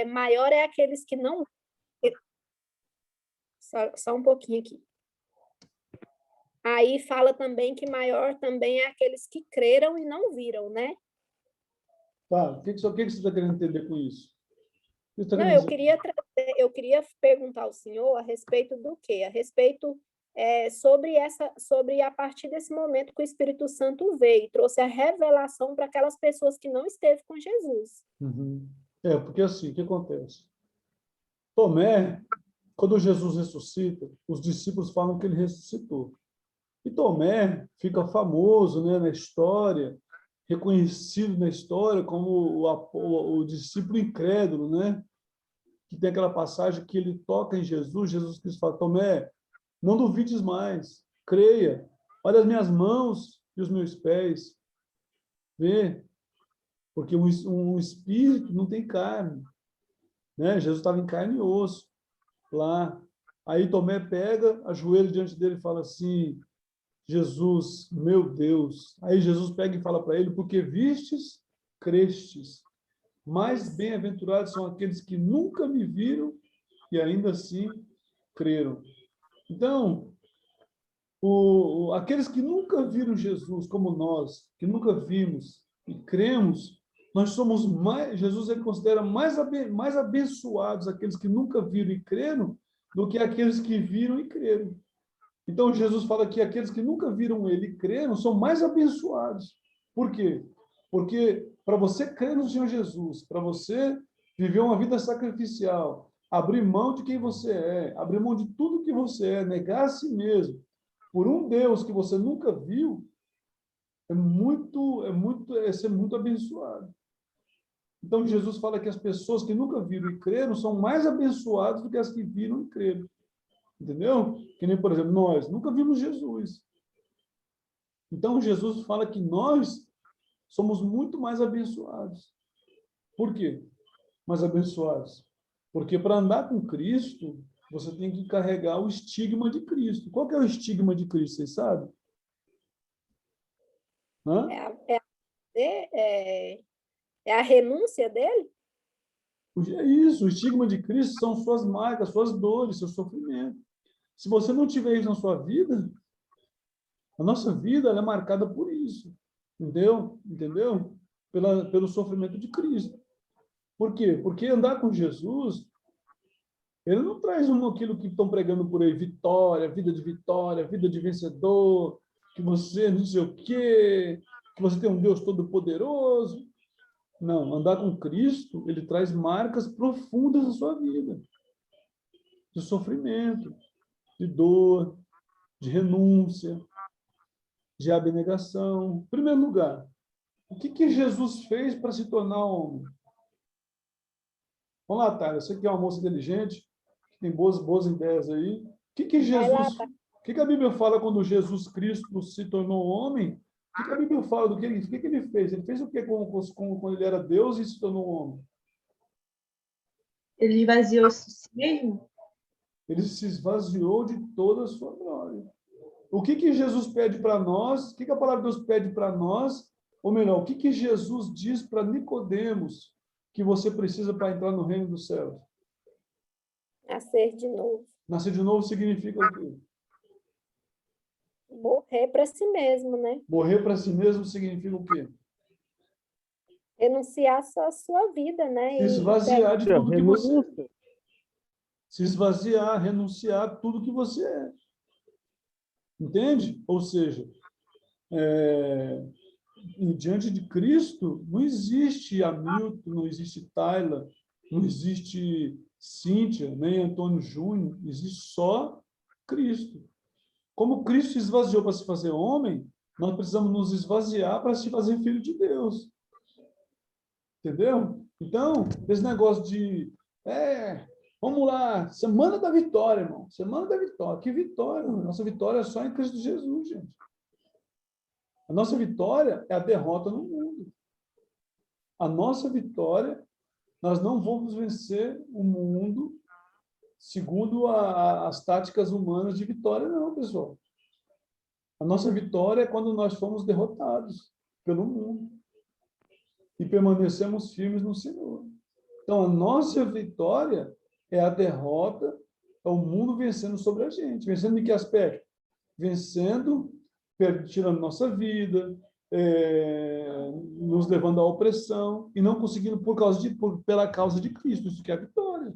maior é aqueles que não... Só um pouquinho aqui. Aí fala também que maior também é aqueles que creram e não viram, né? Tá, o que você está querendo entender com isso? Não, eu queria perguntar ao senhor a respeito do quê? A respeito sobre a partir desse momento que o Espírito Santo veio e trouxe a revelação para aquelas pessoas que não esteve com Jesus. Uhum. Porque assim, o que acontece? Tomé, quando Jesus ressuscita, os discípulos falam que ele ressuscitou. E Tomé fica famoso, né, na história, reconhecido na história como o discípulo incrédulo, né? Que tem aquela passagem que ele toca em Jesus, Jesus Cristo fala, Tomé, não duvides mais, creia, olha as minhas mãos e os meus pés, vê, porque um espírito não tem carne, né? Jesus estava em carne e osso lá. Aí Tomé pega, ajoelha diante dele e fala assim, Jesus, meu Deus. Aí Jesus pega e fala para ele, porque vistes, crestes. Mais bem-aventurados são aqueles que nunca me viram e ainda assim creram. Então, aqueles que nunca viram Jesus como nós, que nunca vimos e cremos, nós somos mais, Jesus ele considera mais abençoados aqueles que nunca viram e creram do que aqueles que viram e creram. Então, Jesus fala que aqueles que nunca viram ele e creram são mais abençoados. Por quê? Porque para você crer no Senhor Jesus, para você viver uma vida sacrificial, abrir mão de quem você é, abrir mão de tudo que você é, negar a si mesmo, por um Deus que você nunca viu, é ser muito abençoado. Então, Jesus fala que as pessoas que nunca viram e creram são mais abençoadas do que as que viram e creram. Entendeu? Que nem, por exemplo, nós nunca vimos Jesus. Então, Jesus fala que nós somos muito mais abençoados. Por quê? Mais abençoados. Porque para andar com Cristo, você tem que carregar o estigma de Cristo. Qual que é o estigma de Cristo, vocês sabem? Hã? É a renúncia dele? É isso, o estigma de Cristo são suas marcas, suas dores, seu sofrimento. Se você não tiver isso na sua vida, a nossa vida ela é marcada por isso. Entendeu? Entendeu? Pelo sofrimento de Cristo. Por quê? Porque andar com Jesus, ele não traz aquilo que estão pregando por aí, vitória, vida de vencedor, que você não sei o quê, que você tem um Deus todo-poderoso. Não, andar com Cristo, ele traz marcas profundas na sua vida. De sofrimento, de dor, de renúncia, de abnegação. Em primeiro lugar, o que Jesus fez para se tornar homem? Vamos lá, Thalia, você que é uma moça inteligente, que tem boas ideias aí. O que a Bíblia fala quando Jesus Cristo se tornou homem? O que a Bíblia fala do que ele fez? Ele fez o que quando ele era Deus e se tornou homem? Ele esvaziou si mesmo? Ele se esvaziou de toda a sua glória. O que Jesus pede para nós? O que a palavra de Deus pede para nós? Ou melhor, o que Jesus diz para Nicodemos que você precisa para entrar no reino dos céus? Nascer de novo. Nascer de novo significa o quê? Morrer para si mesmo, né? Morrer para si mesmo significa o quê? Renunciar só a sua vida, né? Se esvaziar de tudo que você é. Se esvaziar, renunciar a tudo que você é. Entende? Ou seja, diante de Cristo, não existe Hamilton, não existe Tyler, não existe Cíntia, nem Antônio Júnior, existe só Cristo. Como Cristo se esvaziou para se fazer homem, nós precisamos nos esvaziar para se fazer filho de Deus. Entendeu? Então, esse negócio de vamos lá, semana da vitória, irmão. Semana da vitória. Que vitória? Nossa vitória é só em Cristo Jesus, gente. A nossa vitória é a derrota no mundo. A nossa vitória, nós não vamos vencer o mundo segundo as táticas humanas de vitória, não, pessoal. A nossa vitória é quando nós fomos derrotados pelo mundo e permanecemos firmes no Senhor. Então, a nossa vitória é a derrota, é o mundo vencendo sobre a gente. Vencendo em que aspecto? Vencendo, tirando nossa vida, nos levando à opressão e não conseguindo pela causa de Cristo. Isso que é a vitória.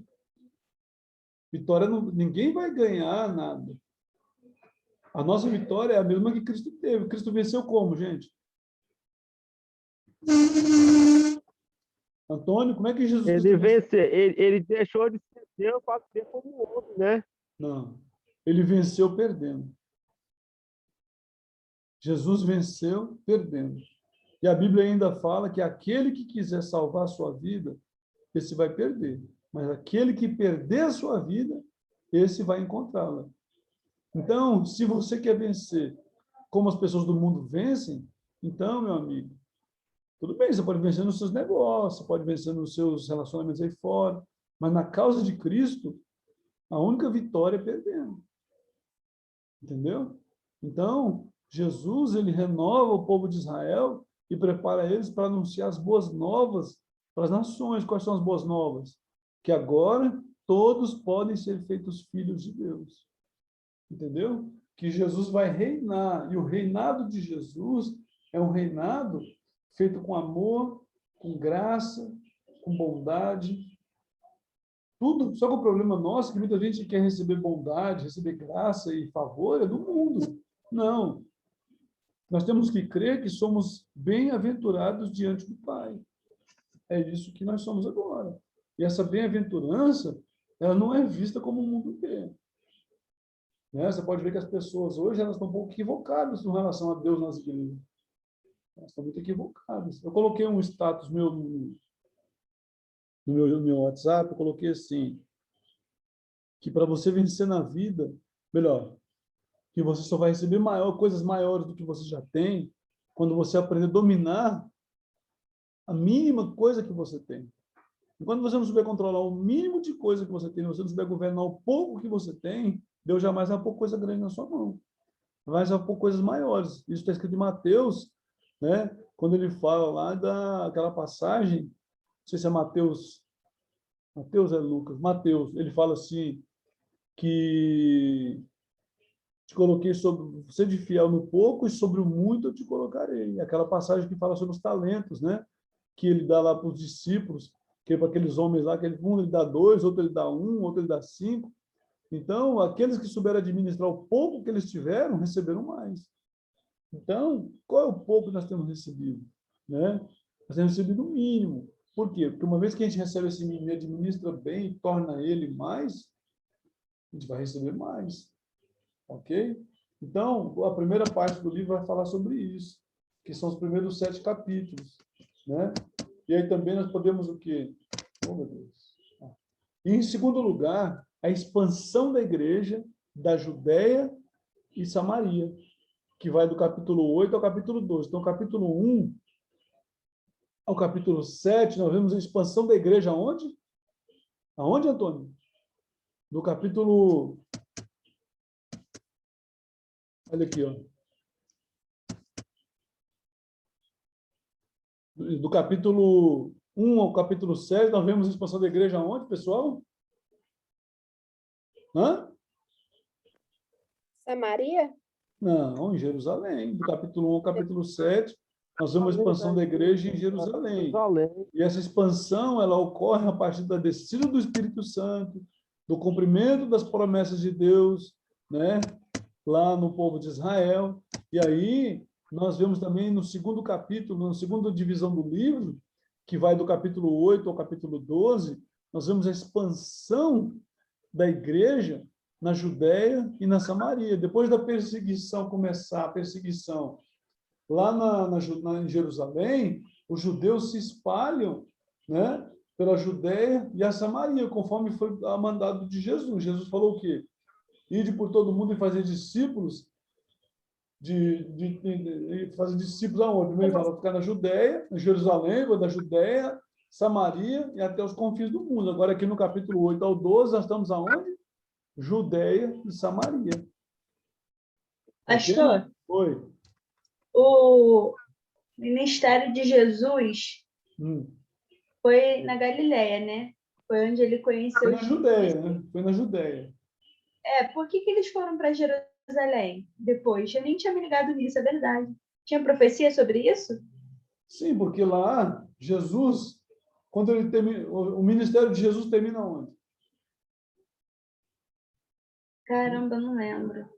Vitória, ninguém vai ganhar nada. A nossa vitória é a mesma que Cristo teve. Cristo venceu como, gente? Antônio, como é que Jesus Ele venceu, ele deixou de ser Deus para ser como o outro, né? Não. Ele venceu perdendo. Jesus venceu perdendo. E a Bíblia ainda fala que aquele que quiser salvar a sua vida, esse vai perder. Mas aquele que perder a sua vida, esse vai encontrá-la. Então, se você quer vencer como as pessoas do mundo vencem, então, meu amigo, tudo bem, você pode vencer nos seus negócios, pode vencer nos seus relacionamentos aí fora, mas na causa de Cristo, a única vitória é perdendo. Entendeu? Então, Jesus, ele renova o povo de Israel e prepara eles para anunciar as boas novas para as nações. Quais são as boas novas? Que agora todos podem ser feitos filhos de Deus. Entendeu? Que Jesus vai reinar. E o reinado de Jesus é um reinado feito com amor, com graça, com bondade. Tudo. Só que o problema nosso é que muita gente quer receber bondade, receber graça e favor é do mundo. Não. Nós temos que crer que somos bem-aventurados diante do Pai. É isso que nós somos agora. E essa bem-aventurança, ela não é vista como o mundo vê. Né? Você pode ver que as pessoas hoje elas estão um pouco equivocadas em relação a Deus nas igrejas. Elas estão muito equivocadas. Eu coloquei um status meu no meu WhatsApp, eu coloquei assim, que para você vencer na vida, melhor, que você só vai receber coisas maiores do que você já tem, quando você aprender a dominar a mínima coisa que você tem. E quando você não souber controlar o mínimo de coisa que você tem, você não souber governar o pouco que você tem, Deus jamais vai pôr coisa grande na sua mão. Vai pôr coisas maiores. Isso está escrito em Mateus, né? Quando ele fala lá daquela passagem, não sei se é Mateus é Lucas, Mateus, ele fala assim, que te coloquei sobre, você de fiel no pouco e sobre o muito eu te colocarei. Aquela passagem que fala sobre os talentos, né? Que ele dá lá para os discípulos, que para aqueles homens lá, que um ele dá 2, outro ele dá 1, outro ele dá 5. Então, aqueles que souberam administrar o pouco que eles tiveram, receberam mais. Então, qual é o pouco que nós temos recebido? Né? Nós temos recebido o mínimo. Por quê? Porque uma vez que a gente recebe esse mínimo e administra bem e torna ele mais, a gente vai receber mais. Ok? Então, a primeira parte do livro vai falar sobre isso, que são os primeiros 7 capítulos. Né? E aí também nós podemos o quê? Oh, meu Deus. E, em segundo lugar, a expansão da igreja da Judéia e Samaria, que vai do capítulo 8 ao capítulo 12. Então, capítulo 1 ao capítulo 7, nós vemos a expansão da igreja aonde? Aonde, Antônio? Do capítulo... Olha aqui, ó. Do capítulo 1 ao capítulo 7, nós vemos a expansão da igreja aonde, pessoal? Hã? Samaria? Não, em Jerusalém. Do capítulo 1 ao capítulo 7, nós vemos a expansão da igreja em Jerusalém. E essa expansão, ela ocorre a partir da descida do Espírito Santo, do cumprimento das promessas de Deus, né? Lá no povo de Israel. E aí, nós vemos também no segundo capítulo, na segunda divisão do livro, que vai do capítulo 8 ao capítulo 12, nós vemos a expansão da igreja na Judéia e na Samaria. Depois da perseguição começar, a perseguição lá em Jerusalém, os judeus se espalham, né, pela Judéia e a Samaria, conforme foi a mandado de Jesus. Jesus falou o quê? Ide por todo mundo e fazer discípulos, fazer discípulos aonde? Primeiro ele fala, ficar na Judéia, em Jerusalém, da Judéia, Samaria e até os confins do mundo. Agora, aqui no capítulo 8 ao 12, nós estamos aonde? Judéia e Samaria. Pastor, okay? Oi. o ministério de Jesus foi na Galileia, né? Foi onde ele conheceu Foi na os Judéia, né? Foi na Judéia. Por que eles foram para Jerusalém depois? Eu nem tinha me ligado nisso, é verdade. Tinha profecia sobre isso? Sim, porque lá, Jesus, quando ele termina, o ministério de Jesus termina onde? Caramba, não lembro.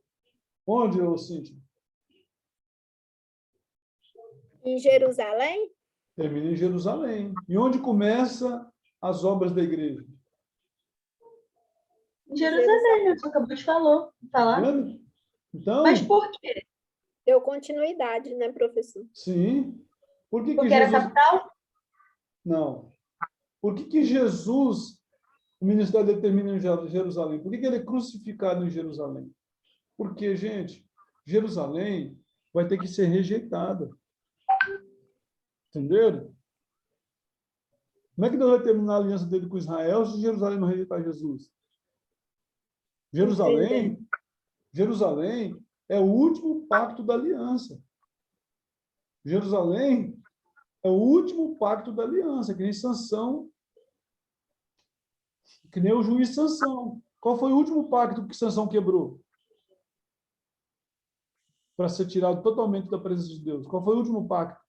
Onde, ô Cíntia? Em Jerusalém? Termina em Jerusalém. E onde começa as obras da igreja? Em Jerusalém, né? Você acabou de falar. Entende? Mas Então, por quê? Deu continuidade, né, professor? sim. Por que Porque era a Jesus... capital? Não. Por que Jesus, o ministério dele termina em Jerusalém? Por que ele é crucificado em Jerusalém? Porque, gente, Jerusalém vai ter que ser rejeitada. Entenderam? Como é que Deus vai terminar a aliança dele com Israel se Jerusalém não rejeitar Jesus? Entendendo. Jerusalém é o último pacto da aliança. Jerusalém é o último pacto da aliança, que nem Sansão, que nem o juiz Sansão. Qual foi o último pacto que Sansão quebrou? Para ser tirado totalmente da presença de Deus. Qual foi o último pacto?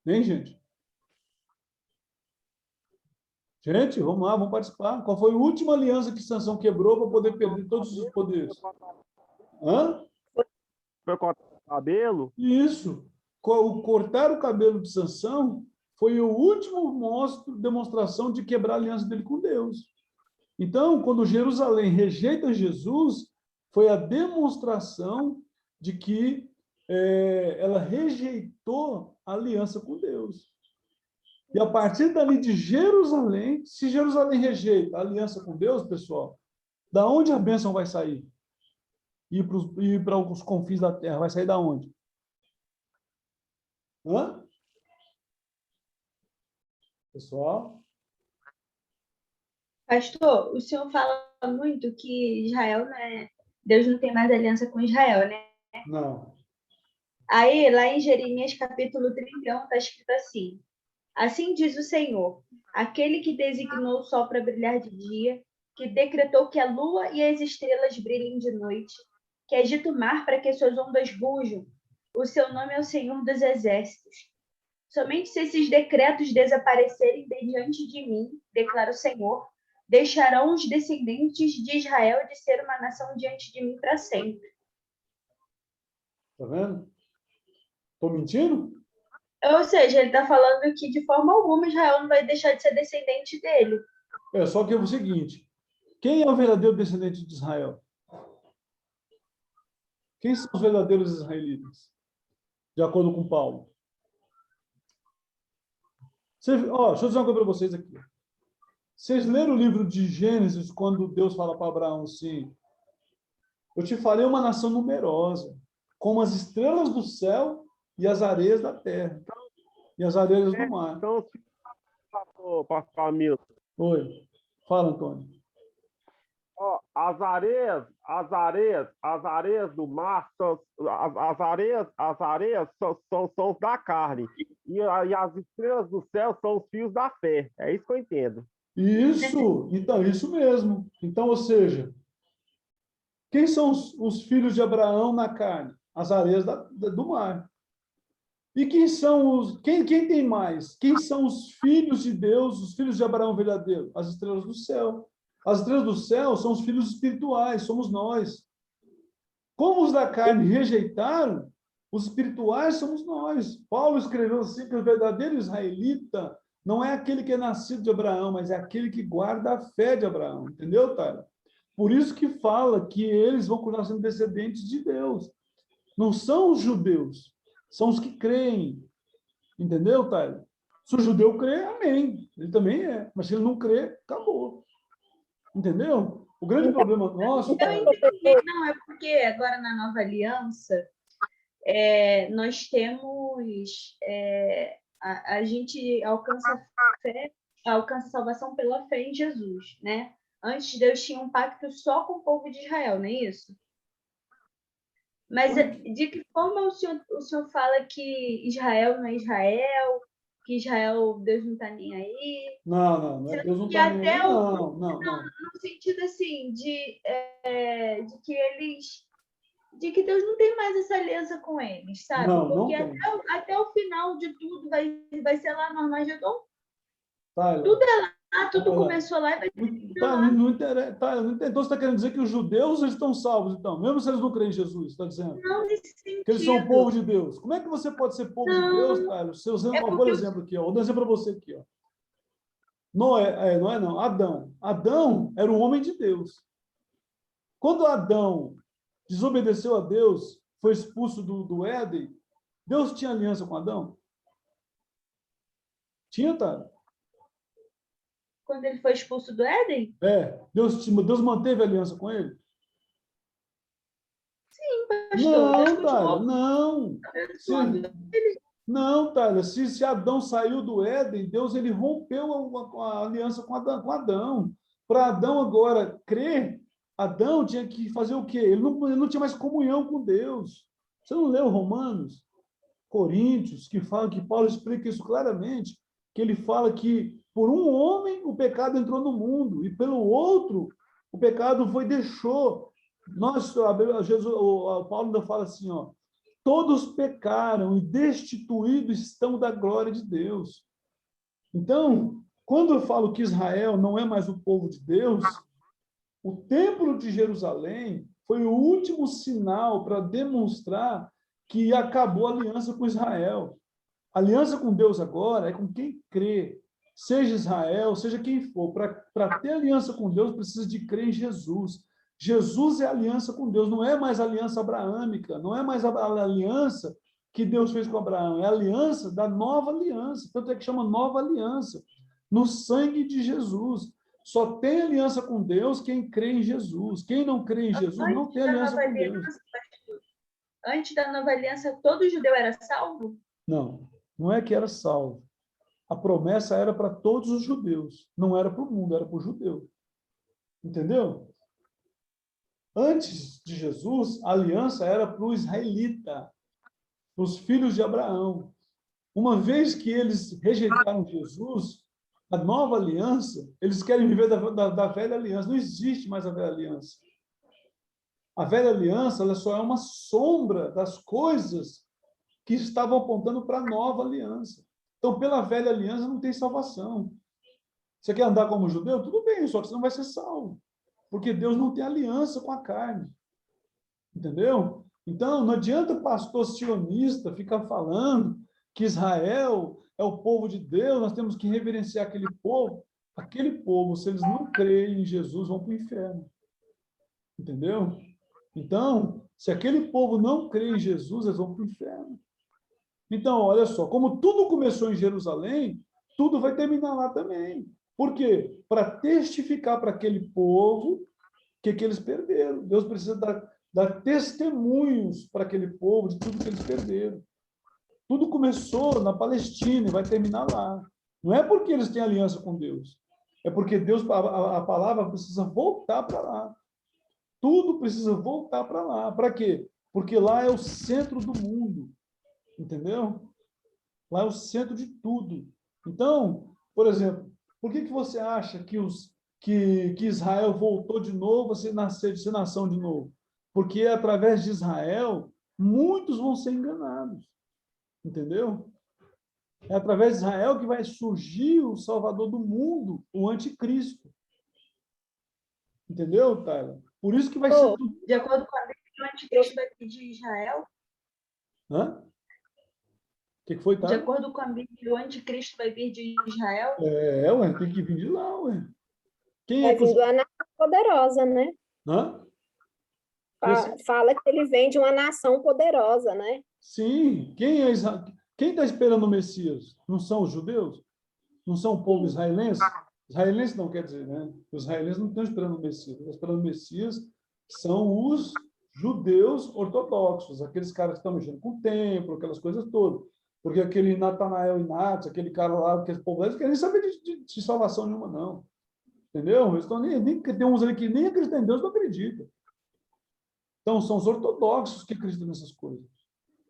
Hein, gente? Gente, vamos lá, vamos participar. Qual foi a última aliança que Sansão quebrou para poder perder todos os poderes? Hã? Foi cortar o cabelo? Isso. Cortar o cabelo de Sansão foi o último demonstração de quebrar a aliança dele com Deus. Então, quando Jerusalém rejeita Jesus, foi a demonstração de que ela rejeitou a aliança com Deus. E a partir dali de Jerusalém, se Jerusalém rejeita a aliança com Deus, pessoal, da onde a bênção vai sair? Ir para os confins da terra, vai sair da onde? Hã? Pessoal? Pastor, o senhor fala muito que Israel, né? Deus não tem mais aliança com Israel, né? Não. Aí, lá em Jeremias capítulo 31, está escrito assim: Assim diz o Senhor, aquele que designou o sol para brilhar de dia, que decretou que a lua e as estrelas brilhem de noite, que agita o mar para que suas ondas rujam. O seu nome é o Senhor dos Exércitos. Somente se esses decretos desaparecerem de diante de mim, declara o Senhor, deixarão os descendentes de Israel de ser uma nação diante de mim para sempre. Tá vendo? Estou mentindo? Ou seja, ele está falando que de forma alguma Israel não vai deixar de ser descendente dele. Só que é o seguinte, quem é o verdadeiro descendente de Israel? Quem são os verdadeiros israelitas? De acordo com Paulo. Deixa eu dizer uma coisa para vocês aqui. Vocês leram o livro de Gênesis, quando Deus fala para Abraão assim, eu te farei uma nação numerosa, como as estrelas do céu e as areias da terra, e as areias do mar. Então, pastor Hamilton, Oi. Fala, Antônio. ó, as areias do mar, as areias são os da carne. E as estrelas do céu são os fios da fé. É isso que eu entendo. Isso, então, isso mesmo. Então, ou seja, quem são os filhos de Abraão na carne? As areias do mar. E quem são quem tem mais? Quem são os filhos de Deus, os filhos de Abraão verdadeiro? As estrelas do céu. As estrelas do céu são os filhos espirituais, somos nós. Como os da carne rejeitaram, os espirituais somos nós. Paulo escreveu assim que o verdadeiro israelita não é aquele que é nascido de Abraão, mas é aquele que guarda a fé de Abraão. Entendeu, Tyler? Por isso que fala que eles vão continuar sendo descendentes de Deus. Não são os judeus, são os que creem. Entendeu, Tyler? Se o judeu crê, amém. Ele também é. Mas se ele não crê, acabou. Entendeu? O grande problema nosso... Eu entendi. Não, é porque agora na nova aliança, nós temos... a gente alcança a fé, alcança a salvação pela fé em Jesus, né? Antes, Deus tinha um pacto só com o povo de Israel, não é isso? Mas de que forma o senhor fala que Israel não é Israel, que Israel, Deus não está nem aí. Não é Deus não Que está nem até aí, não. no sentido assim, de que eles. De que Deus não tem mais essa aliança com eles, sabe? Não Porque tem. até o final de tudo vai ser lá no Armagedon. Tyler, Tudo é lá, tudo Tyler, começou lá e vai Tá, lá. não interessa. Tá, não interessa. Então você está querendo dizer que os judeus eles estão salvos, então, mesmo se eles não creem em Jesus, está dizendo? Não nesse Que eles são o povo sentido. de Deus. Como é que você pode ser povo de Deus, Não, Tyler? Se você, é ó, por porque exemplo, aqui, ó, vou dar um exemplo para você aqui, ó. Noé, Noé não, Adão. Adão era o homem de Deus. Quando Adão desobedeceu a Deus, foi expulso do Éden, Deus tinha aliança com Adão? Tinha, Tyler? quando ele foi expulso do Éden, Deus manteve a aliança com ele? pastor, Deus Não, Tyler, continuou não. Se, abençoando. não, Tyler, se Adão saiu do Éden, Deus ele rompeu a aliança com Adão. Para Adão agora crer, Adão tinha que fazer o quê? Ele não tinha mais comunhão com Deus. Você não leu Romanos, Coríntios, que fala que Paulo explica isso claramente, que ele fala que por um homem o pecado entrou no mundo e pelo outro o pecado deixou. Paulo ainda fala assim, ó, todos pecaram e destituídos estão da glória de Deus. Então, quando eu falo que Israel não é mais o povo de Deus, o Templo de Jerusalém foi o último sinal para demonstrar que acabou a aliança com Israel. A aliança com Deus agora é com quem crê, seja Israel, seja quem for. Para ter aliança com Deus, precisa de crer em Jesus. Jesus é a aliança com Deus, não é mais a aliança abraâmica, não é mais a aliança que Deus fez com Abraão, é a aliança da nova aliança, tanto é que chama nova aliança, no sangue de Jesus. Só tem aliança com Deus quem crê em Jesus. Quem não crê em Jesus não tem aliança com Deus. Antes da nova aliança, todo judeu era salvo? Não, não é que era salvo. A promessa era para todos os judeus, não era para o mundo, era para o judeu. Entendeu? Antes de Jesus, a aliança era para o israelita, para os filhos de Abraão. Uma vez que eles rejeitaram Jesus, a nova aliança, eles querem viver da velha aliança. Não existe mais a velha aliança. A velha aliança ela só é uma sombra das coisas que estavam apontando para a nova aliança. Então, pela velha aliança, não tem salvação. Você quer andar como judeu? Tudo bem, só que você não vai ser salvo. Porque Deus não tem aliança com a carne. Entendeu? Então, não adianta o pastor sionista ficar falando que Israel é o povo de Deus, nós temos que reverenciar aquele povo. Aquele povo, se eles não creem em Jesus, vão para o inferno. Entendeu? Então, se aquele povo não crê em Jesus, eles vão para o inferno. Então, olha só, como tudo começou em Jerusalém, tudo vai terminar lá também. Por quê? Para testificar para aquele povo que eles perderam. Deus precisa dar testemunhos para aquele povo de tudo que eles perderam. Tudo começou na Palestina e vai terminar lá. Não é porque eles têm aliança com Deus. É porque Deus, a palavra precisa voltar para lá. Tudo precisa voltar para lá. Para quê? Porque lá é o centro do mundo. Entendeu? Lá é o centro de tudo. Então, por exemplo, por que você acha que Israel voltou de novo a ser nação de novo? Porque através de Israel, muitos vão ser enganados. Entendeu? É através de Israel que vai surgir o Salvador do mundo, o anticristo. Entendeu, Tyler? Por isso que vai ser tudo. De acordo com a Bíblia, o anticristo vai vir de Israel? Hã? O que foi, Tyler? De acordo com a Bíblia, o anticristo vai vir de Israel? Ué, tem que vir de lá, ué. Quem Vai é que vir de uma nação poderosa, né? Hã? Fala que ele vem de uma nação poderosa, né? Sim. Quem está esperando o Messias? Não são os judeus? Não são o povo israelense? Israelense não quer dizer, né? Os israelenses não estão esperando o Messias. Estão esperando o Messias são os judeus ortodoxos, aqueles caras que estão mexendo com o templo, aquelas coisas todas. Porque aquele Natanael Inácio, aquele cara lá, aquele povo, eles querem saber de salvação nenhuma, não. Entendeu? Eles estão tem uns ali que nem acreditam em Deus, não acreditam. Então, são os ortodoxos que acreditam nessas coisas.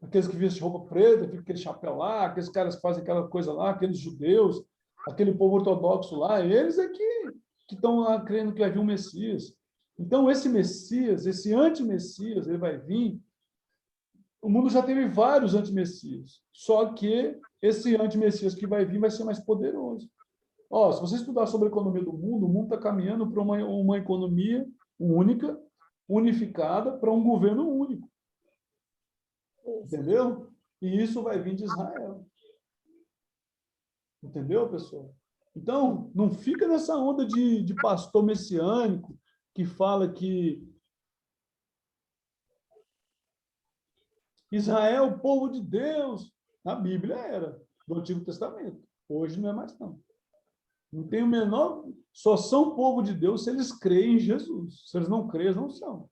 aqueles que vestem roupa preta, fica aquele chapéu lá, aqueles caras que fazem aquela coisa lá, aqueles judeus, aquele povo ortodoxo lá, eles é que estão lá crendo que vai vir um Messias. Então, esse Messias, esse anti-Messias, ele vai vir. O mundo já teve vários anti-Messias, só que esse anti-Messias que vai vir vai ser mais poderoso. Ó, se você estudar sobre a economia do mundo, o mundo está caminhando para uma economia única, unificada, para um governo único. Entendeu? E isso vai vir de Israel. Entendeu, pessoal? Então, não fica nessa onda de pastor messiânico que fala que Israel é o povo de Deus. Na Bíblia era, do Antigo Testamento. Hoje não é mais, não. Não tem o menor... Só são povo de Deus se eles creem em Jesus. Se eles não creem, eles não são.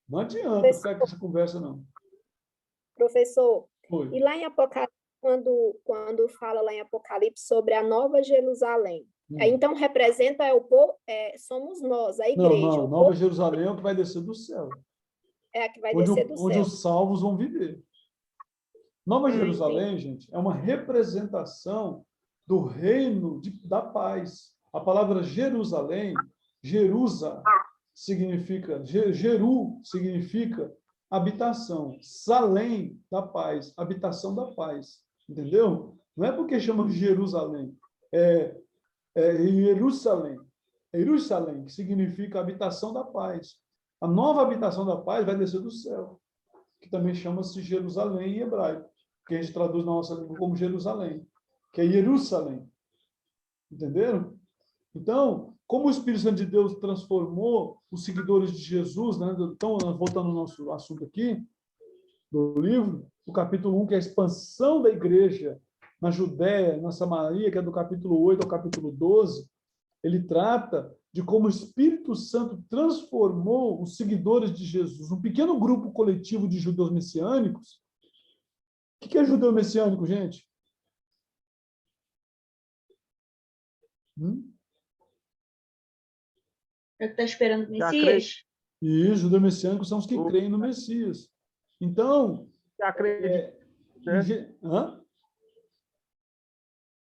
Não adianta ficar com essa conversa, não. Professor, Foi. e lá em Apocalipse, quando fala lá em Apocalipse sobre a Nova Jerusalém, aí, então representa o povo, somos nós, a igreja. Não, Nova Jerusalém é o que vai descer do céu. É a que vai descer do céu. Onde os salvos vão viver. Nova Jerusalém, gente, é uma representação do reino da paz. A palavra Jerusalém, Jerusa, significa, Jeru significa habitação, Salém da paz, habitação da paz. Entendeu? Não é porque chama Jerusalém, é Jerusalém. Jerusalém, que significa habitação da paz. A nova habitação da paz vai descer do céu, que também chama-se Jerusalém em hebraico, que a gente traduz na nossa língua como Jerusalém, que é Jerusalém. Entenderam? Então, como o Espírito Santo de Deus transformou os seguidores de Jesus, né? Então, voltando ao nosso assunto aqui, do livro, o capítulo 1, que é a expansão da igreja na Judéia, na Samaria, que é do capítulo 8 ao capítulo 12, ele trata de como o Espírito Santo transformou os seguidores de Jesus, um pequeno grupo coletivo de judeus messiânicos. O que é judeu messiânico, gente? É que está esperando o Messias? E os judeus messiânicos são os que creem no Messias. Então,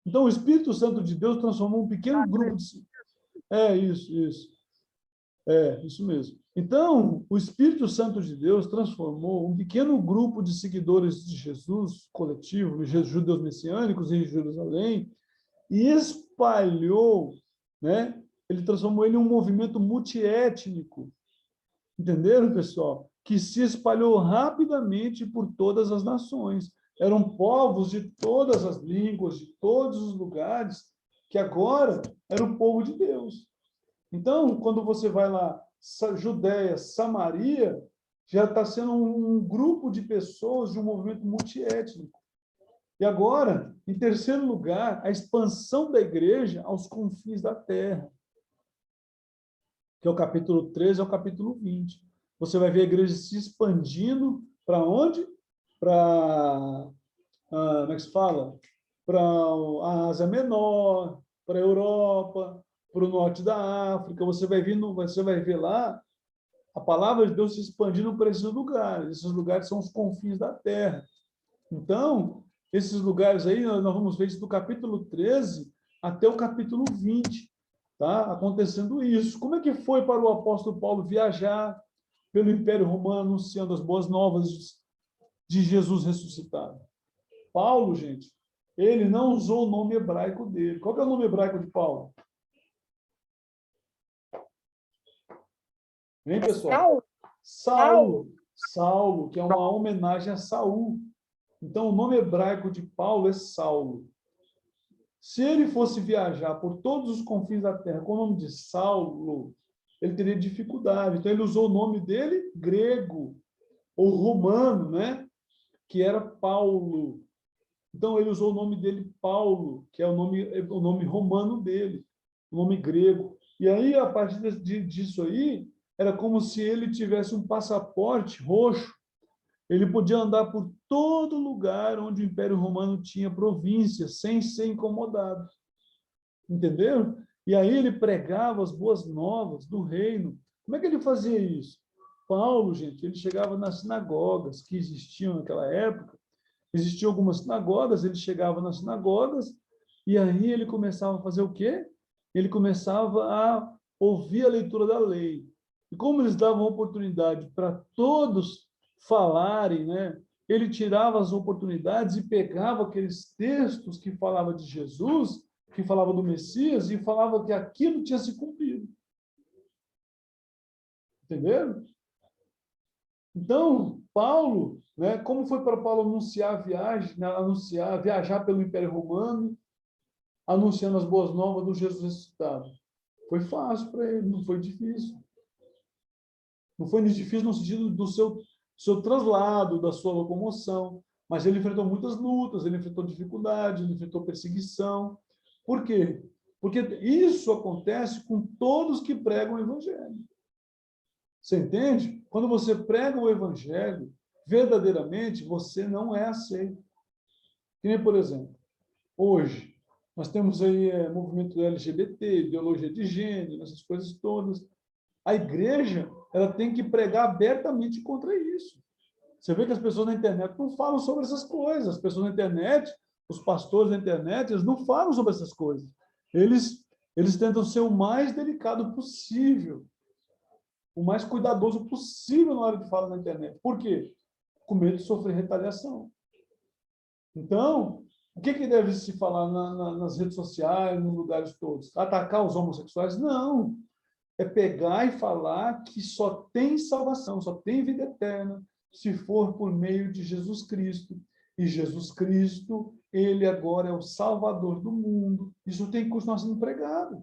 então o Espírito Santo de Deus transformou um pequeno grupo de... Isso mesmo. Então, o Espírito Santo de Deus transformou um pequeno grupo de seguidores de Jesus, coletivo, judeus messiânicos em Jerusalém, e espalhou, né? Ele transformou ele em um movimento multiétnico. Entenderam, pessoal? Que se espalhou rapidamente por todas as nações. Eram povos de todas as línguas, de todos os lugares, que agora era o povo de Deus. Então, quando você vai lá, Judéia, Samaria, já está sendo um grupo de pessoas de um movimento multiétnico. E agora, em terceiro lugar, a expansão da igreja aos confins da terra, que é o capítulo 13 ao capítulo 20. Você vai ver a igreja se expandindo para onde? Como é que se fala? Para a Ásia Menor, para a Europa, para o norte da África. Você vai ver lá a palavra de Deus se expandindo para esses lugares. Esses lugares são os confins da terra. Então, esses lugares aí, nós vamos ver isso do capítulo 13 até o capítulo 20. Tá? Acontecendo isso. Como é que foi para o apóstolo Paulo viajar pelo Império Romano, anunciando as boas novas de Jesus ressuscitado? Paulo, gente, ele não usou o nome hebraico dele. Qual que é o nome hebraico de Paulo? Hein, pessoal? Saulo, que é uma homenagem a Saul. Então, o nome hebraico de Paulo é Saulo. Se ele fosse viajar por todos os confins da terra com o nome de Saulo, ele teria dificuldade. Então, ele usou o nome dele grego, ou romano, né? Que era Paulo. Então, ele usou o nome dele Paulo, que é o nome romano dele, o nome grego. E aí, a partir disso aí, era como se ele tivesse um passaporte roxo. Ele podia andar por todo lugar onde o Império Romano tinha províncias, sem ser incomodado. Entenderam? E aí ele pregava as boas novas do reino. Como é que ele fazia isso? Paulo, gente, ele chegava nas sinagogas que existiam naquela época, existiam algumas sinagogas, ele chegava nas sinagogas e aí ele começava a fazer o quê? Ele começava a ouvir a leitura da lei. E como eles davam oportunidade para todos falarem, né? Ele tirava as oportunidades e pegava aqueles textos que falavam de Jesus, que falavam do Messias, e falava que aquilo tinha se cumprido. Entenderam? Então, Paulo, né, como foi para Paulo anunciar a viagem, né, viajar pelo Império Romano, anunciando as boas novas do Jesus ressuscitado? Foi fácil para ele, não foi difícil. Não foi difícil no sentido do seu traslado, da sua locomoção, mas ele enfrentou muitas lutas, ele enfrentou dificuldades, ele enfrentou perseguição. Por quê? Porque isso acontece com todos que pregam o Evangelho. Você entende? Quando você prega o Evangelho, verdadeiramente, você não é aceito. Que nem, por exemplo, hoje, nós temos aí movimento LGBT, ideologia de gênero, essas coisas todas. A igreja, ela tem que pregar abertamente contra isso. Você vê que as pessoas na internet não falam sobre essas coisas. As pessoas na internet, os pastores na internet, eles não falam sobre essas coisas. Eles tentam ser o mais delicado possível, o mais cuidadoso possível na hora de falar na internet. Por quê? Com medo de sofrer retaliação. Então, o que deve se falar nas redes sociais, nos lugares todos? Atacar os homossexuais? Não. É pegar e falar que só tem salvação, só tem vida eterna, se for por meio de Jesus Cristo. E Jesus Cristo, ele agora é o Salvador do mundo. Isso tem que continuar sendo pregado.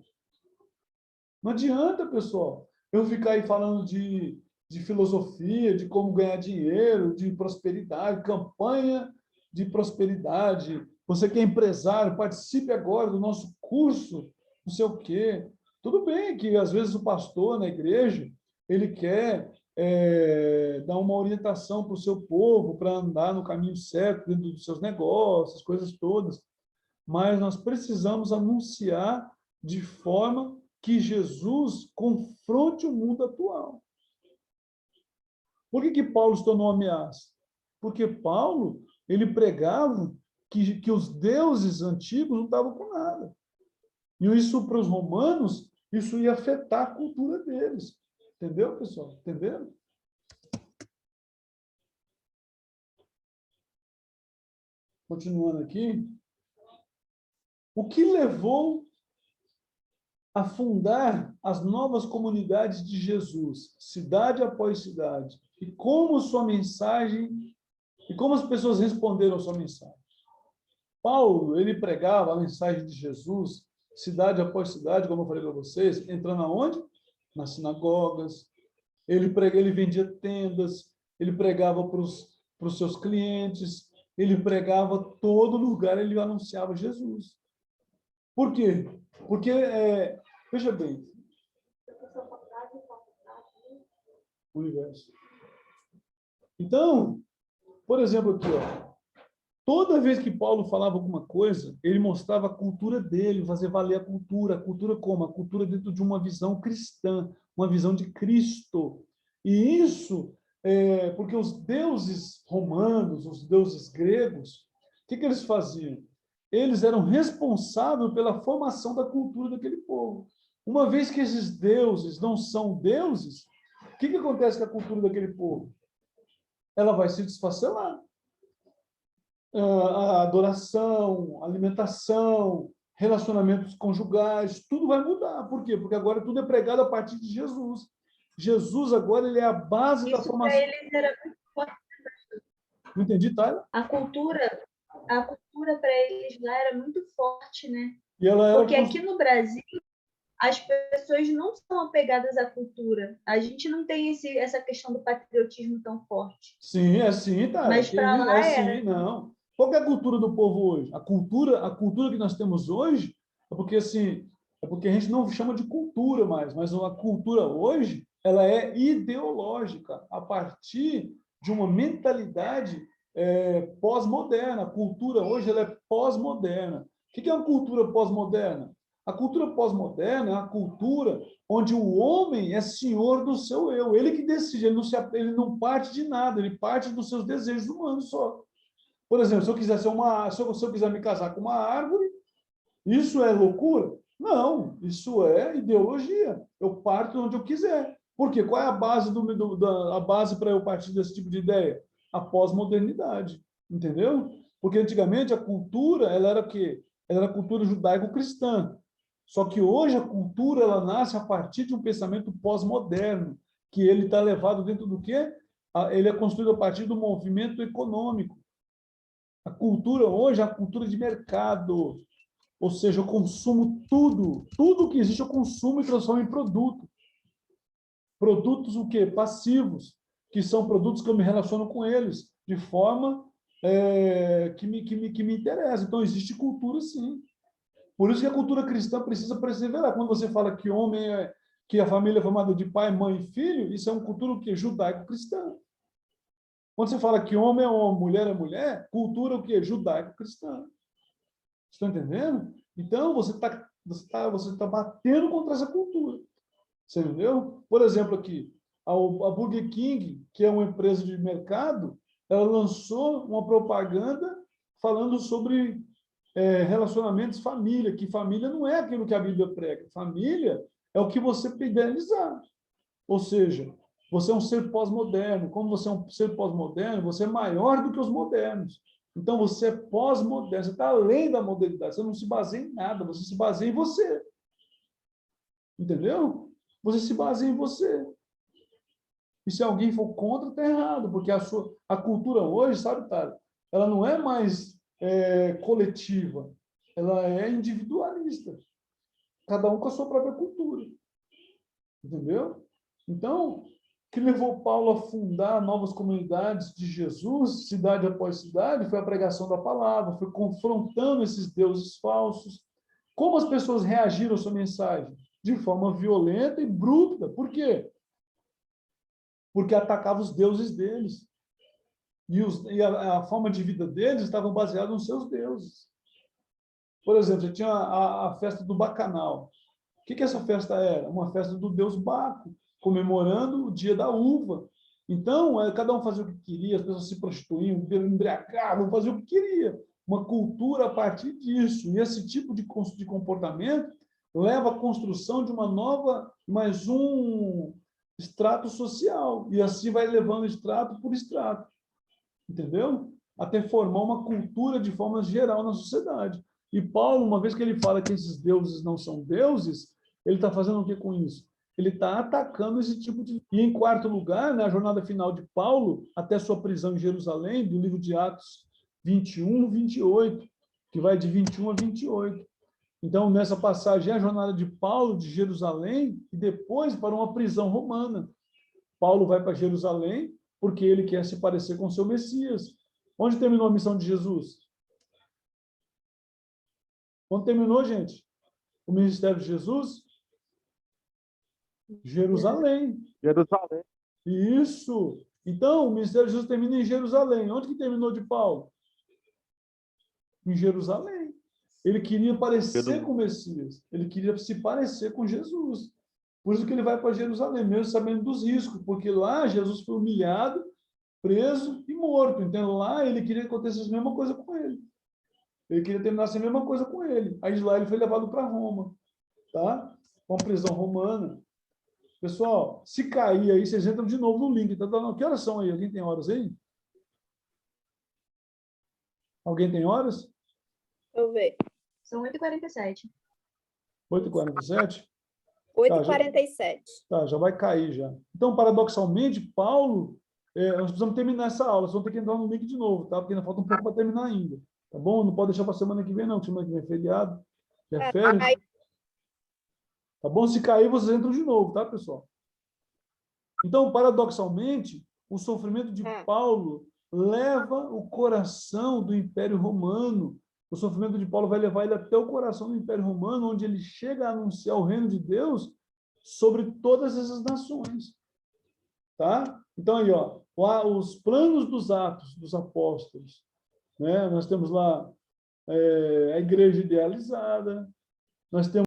Não adianta, pessoal, eu ficar aí falando de filosofia, de como ganhar dinheiro, de prosperidade, campanha de prosperidade. Você que é empresário, participe agora do nosso curso, não sei o quê. Tudo bem que, às vezes, o pastor na igreja, ele quer dar uma orientação para o seu povo, para andar no caminho certo, dentro dos seus negócios, coisas todas. Mas nós precisamos anunciar de forma que Jesus confronte o mundo atual. Por que Paulo se tornou ameaça? Porque Paulo, ele pregava que os deuses antigos não estavam com nada. E isso, para os romanos, isso ia afetar a cultura deles. Entendeu, pessoal? Entenderam? Continuando aqui. O que levou a fundar as novas comunidades de Jesus, cidade após cidade? E como sua mensagem, e como as pessoas responderam a sua mensagem? Paulo, ele pregava a mensagem de Jesus, cidade após cidade, como eu falei para vocês, entrando aonde? Nas sinagogas. Ele vendia tendas, ele pregava para os seus clientes, ele pregava todo lugar, ele anunciava Jesus. Por quê? Porque, veja bem, o universo. Então, por exemplo, aqui, ó, toda vez que Paulo falava alguma coisa, ele mostrava a cultura dele, fazer valer a cultura como? A cultura dentro de uma visão cristã, uma visão de Cristo. E isso, porque os deuses romanos, os deuses gregos, o que eles faziam? Eles eram responsáveis pela formação da cultura daquele povo. Uma vez que esses deuses não são deuses, o que acontece com a cultura daquele povo? Ela vai se desfacelar. A adoração, alimentação, relacionamentos conjugais, tudo vai mudar. Por quê? Porque agora tudo é pregado a partir de Jesus. Jesus agora ele é a base da formação. Isso para eles era muito forte. Não entendi, Tyler? A cultura para eles lá era muito forte, né? E ela era porque aqui no Brasil as pessoas não são apegadas à cultura. A gente não tem essa questão do patriotismo tão forte. Sim, é assim, tá. Mas para lá era. Assim, não. Qual é a cultura do povo hoje? A cultura que nós temos hoje é porque a gente não chama de cultura mais, mas a cultura hoje, ela é ideológica, a partir de uma mentalidade pós-moderna. A cultura hoje ela é pós-moderna. O que é uma cultura pós-moderna? A cultura pós-moderna é a cultura onde o homem é senhor do seu eu. Ele que decide, ele não parte de nada, ele parte dos seus desejos humanos só. Por exemplo, se eu quiser me casar com uma árvore, isso é loucura? Não, isso é ideologia. Eu parto de onde eu quiser. Por quê? Qual é a base a base para eu partir desse tipo de ideia? A pós-modernidade, entendeu? Porque antigamente a cultura, ela era o quê? Ela era a cultura judaico-cristã. Só que hoje a cultura, ela nasce a partir de um pensamento pós-moderno, que ele está levado dentro do quê? Ele é construído a partir do movimento econômico. A cultura hoje é a cultura de mercado. Ou seja, eu consumo tudo que existe eu consumo e transformo em produto. Produtos o quê? Passivos, que são produtos que eu me relaciono com eles, de forma que me interessa. Então, existe cultura, sim. Por isso que a cultura cristã precisa perseverar. Quando você fala que que a família é formada de pai, mãe e filho, isso é uma cultura o quê? Judaico-cristã. Quando você fala que homem é homem, mulher é mulher, cultura o quê? Judaico-cristã. Estão entendendo? Então, você tá batendo contra essa cultura. Você entendeu? Por exemplo, aqui, a Burger King, que é uma empresa de mercado, ela lançou uma propaganda falando sobre relacionamentos, família, que família não é aquilo que a Bíblia prega. Família é o que você idealizar. Ou seja, você é um ser pós-moderno. Como você é um ser pós-moderno, você é maior do que os modernos. Então, você é pós-moderno, você está além da modernidade, você não se baseia em nada, você se baseia em você. Entendeu? Você se baseia em você. E se alguém for contra, está errado, porque a cultura hoje, sabe, Tara, ela não é mais coletiva, ela é individualista. Cada um com a sua própria cultura. Entendeu? Então, o que levou Paulo a fundar novas comunidades de Jesus, cidade após cidade, foi a pregação da palavra, foi confrontando esses deuses falsos. Como as pessoas reagiram à sua mensagem? De forma violenta e bruta. Por quê? Porque atacava os deuses deles. E a forma de vida deles estava baseada nos seus deuses. Por exemplo, você tinha a festa do Bacanal. O que essa festa era? Uma festa do deus Baco, comemorando o dia da uva. Então, cada um fazia o que queria, as pessoas se prostituíam, embriagavam, faziam o que queria. Uma cultura a partir disso. E esse tipo de comportamento leva à construção de mais um extrato social. E assim vai levando extrato por extrato. Entendeu? Até formar uma cultura de forma geral na sociedade. E Paulo, uma vez que ele fala que esses deuses não são deuses, ele está fazendo o que com isso? Ele está atacando esse tipo de... E, em quarto lugar, na jornada final de Paulo, até sua prisão em Jerusalém, do livro de Atos 21, 28, que vai de 21 a 28. Então, nessa passagem, é a jornada de Paulo de Jerusalém e depois para uma prisão romana. Paulo vai para Jerusalém porque ele quer se parecer com o seu Messias. Onde terminou a missão de Jesus? Onde terminou, gente? O ministério de Jesus? Jerusalém. Jerusalém. Isso. Então, o ministério de Jesus termina em Jerusalém. Onde que terminou de Paulo? Em Jerusalém. Ele queria parecer com o Messias. Ele queria se parecer com Jesus. Por isso que ele vai para Jerusalém, mesmo sabendo dos riscos, porque lá Jesus foi humilhado, preso e morto. Então, lá ele queria que acontecesse a mesma coisa com ele. Ele queria terminar a mesma coisa com ele. Aí de lá ele foi levado para Roma, tá? Uma prisão romana. Pessoal, se cair aí, vocês entram de novo no link. Tá? Que horas são aí? Alguém tem horas aí? Alguém tem horas? Deixa eu ver. São 8h47. 8h47? 8h47. Já vai cair já. Então, paradoxalmente, Paulo, nós precisamos terminar essa aula, só vamos ter que entrar no link de novo, tá? Porque ainda falta um pouco para terminar ainda. Tá bom? Não pode deixar para semana que vem, não, semana que vem é feriado, é férias. Tá bom? Se cair, vocês entram de novo, tá, pessoal? Então, paradoxalmente, o sofrimento de Paulo leva o coração do Império Romano. O sofrimento de Paulo vai levar ele até o coração do Império Romano, onde ele chega a anunciar o reino de Deus sobre todas essas nações. Tá? Então, aí, ó, os planos dos Atos dos Apóstolos. Né? Nós temos lá a igreja idealizada, nós temos